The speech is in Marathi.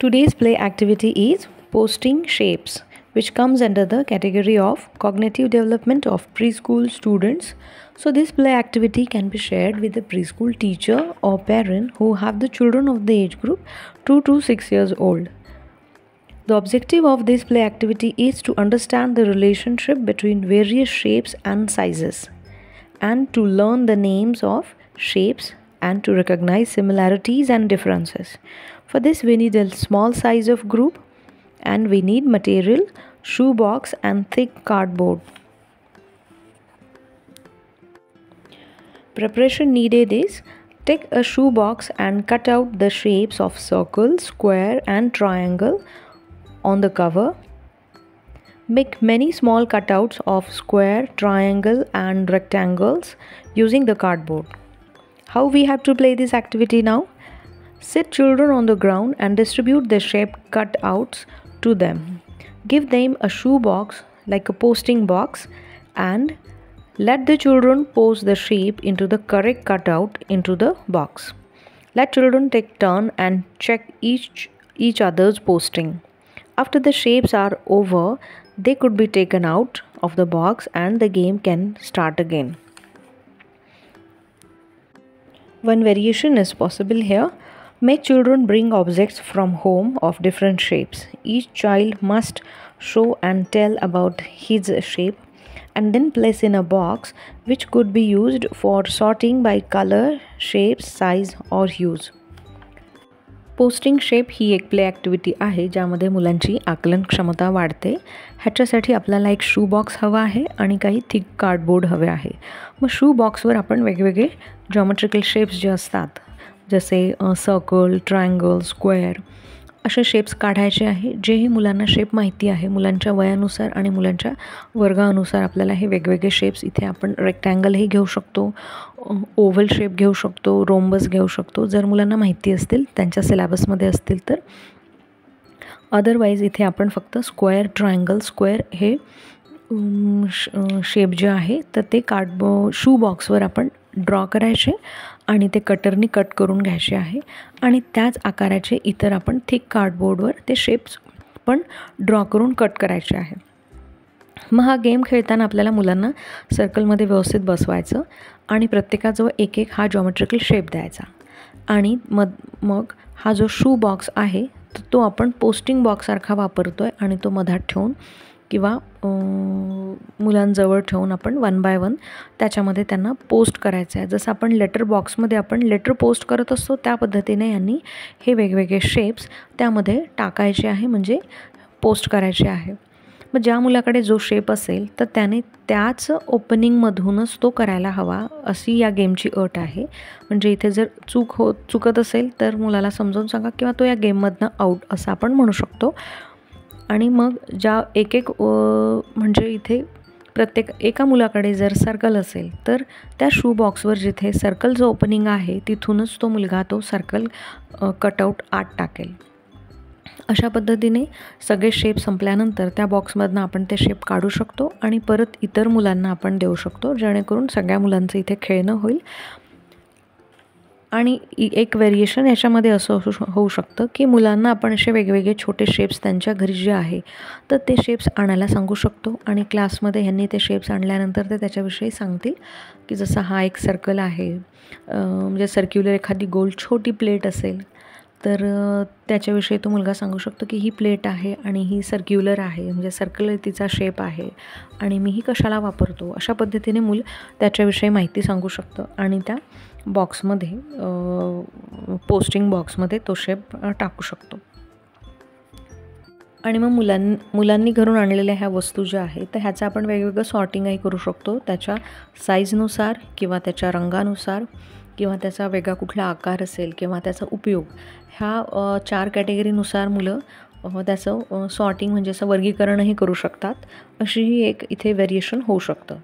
Today's play activity is posting shapes, which comes under the category of cognitive development of preschool students. So this play activity can be shared with the preschool teacher or parent who have the children of the age group 2 to 6 years old. The objective of this play activity is to understand the relationship between various shapes and sizes, and to learn the names of shapes and to recognize similarities and differences. For this we need a small size of group, and we need material, shoebox and thick cardboard. Preparation needed is: take a shoebox and cut out the shapes of circle, square and triangle on the cover. Make many small cutouts of square, triangle and rectangles using the cardboard. How we have to play this activity now? Sit children on the ground and distribute the shaped cutouts to them. Give them a shoebox like a posting box and let the children post the shape into the correct cutout into the box. Let children take turn and check each other's posting. After the shapes are over, they could be taken out of the box and the game can start again. One variation is possible here. Make children bring objects from home of different shapes. Each child must show and tell about his shape and then place in a box, which could be used for sorting by color, shape, size or hues. Posting shape ही एक प्ले ॲक्टिव्हिटी आहे ज्यामध्ये मुलांची आकलन क्षमता वाढते. ह्याच्यासाठी आपल्याला एक शू बॉक्स हवा आहे आणि काही थिक कार्डबोर्ड हवे आहे. मग शू बॉक्सवर आपण वेगवेगळे जॉमेट्रिकल शेप्स जे असतात जसे सर्कल, ट्रायंगल, स्क्वेअर असे शेप्स काढायचे आहे. जेही मुलांना शेप माहिती आहे, मुलांच्या वयानुसार आणि मुलांच्या वर्गानुसार आपल्याला हे वेगवेगळे शेप्स इथे आपण रेक्टँगलही घेऊ शकतो, ओव्हल शेप घेऊ शकतो, रोम्बस घेऊ शकतो जर मुलांना माहिती असतील, त्यांच्या सिलेबसमध्ये असतील तर. अदरवाईज इथे आपण फक्त स्क्वेअर, ट्रायंगल, स्क्वेअर हे शेप जे आहे तर ते शू बॉक्सवर आपण ड्रॉ करायचे आणि ते कटरनी कट करून घ्यायचे आहे आणि त्याच आकाराचे इतर आपण थिक कार्डबोर्डवर ते शेप्स पण ड्रॉ करून कट करायचे आहे. मग हा गेम खेळताना आपल्याला मुलांना सर्कलमध्ये व्यवस्थित बसवायचं आणि प्रत्येकाजवळ एक एक हा जॉमेट्रिकल शेप द्यायचा आणि मग हा जो शू बॉक्स आहे तो आपण पोस्टिंग बॉक्ससारखा वापरतो आहे आणि तो मधात ठेवून किंवा मुलांजवळ ठेवून आपण 1 बाय 1 त्याच्यामध्ये त्यांना पोस्ट करायचं आहे. जसं आपण लेटर बॉक्समध्ये आपण लेटर पोस्ट करत असतो त्या पद्धतीने यांनी हे वेगवेगळे शेप्स त्यामध्ये टाकायचे आहे, म्हणजे पोस्ट करायचे आहे. मग ज्या मुलाकडे जो शेप असेल तर त्याने त्याच ओपनिंगमधूनच तो करायला हवा अशी या गेमची अट आहे. म्हणजे इथे जर चुकत असेल तर मुलाला समजावून सांगा किंवा तो या गेममधनं आऊट असं आपण म्हणू शकतो. आणि मग ज्या एक म्हणजे इथे प्रत्येक एका मुलाकडे जर सर्कल असेल तर त्या शू बॉक्सवर जिथे सर्कलचं ओपनिंग आहे तिथूनच तो मुलगा तो सर्कल कटआउट आत टाकेल. अशा पद्धतीने सगळे शेप संपल्यानंतर त्या बॉक्समधनं आपण ते शेप काढू शकतो आणि परत इतर मुलांना आपण देऊ शकतो, जेणेकरून सगळ्या मुलांचं इथे खेळणं होईल. आणि एक व्हेरिएशन याच्यामध्ये असं होऊ शकतं की मुलांना आपण असे वेगवेगळे छोटे शेप्स त्यांच्या घरी जे आहे तर ते शेप्स आणायला सांगू शकतो आणि क्लासमध्ये ह्यांनी ते शेप्स आणल्यानंतर ते त्याच्याविषयी सांगतील की जसं हा एक सर्कल आहे, म्हणजे सर्क्युलर एखादी गोल छोटी प्लेट असेल तर त्याच्याविषयी तो मुलगा सांगू शकतो की ही प्लेट आहे आणि ही सर्क्युलर आहे, म्हणजे सर्कल तिचा शेप आहे आणि मी ही कशाला वापरतो. अशा पद्धतीने मूल त्याच्याविषयी माहिती सांगू शकतं आणि त्या बॉक्समध्ये पोस्टिंग बॉक्समध्ये तो शेप टाकू शकतो. आणि मग मुलांनी घरून आणलेल्या ह्या वस्तू ज्या आहेत तर ह्याचं आपण वेगवेगळं सॉर्टिंगही करू शकतो त्याच्या साईजनुसार किंवा त्याच्या रंगानुसार किंवा त्याचा वेगळा कुठला आकार असेल किंवा त्याचा उपयोग. ह्या 4 कॅटेगरीनुसार मुलं त्याचं सॉर्टिंग म्हणजे असं वर्गीकरणही करू शकतात. अशी ही एक इथे व्हेरिएशन होऊ शकतं.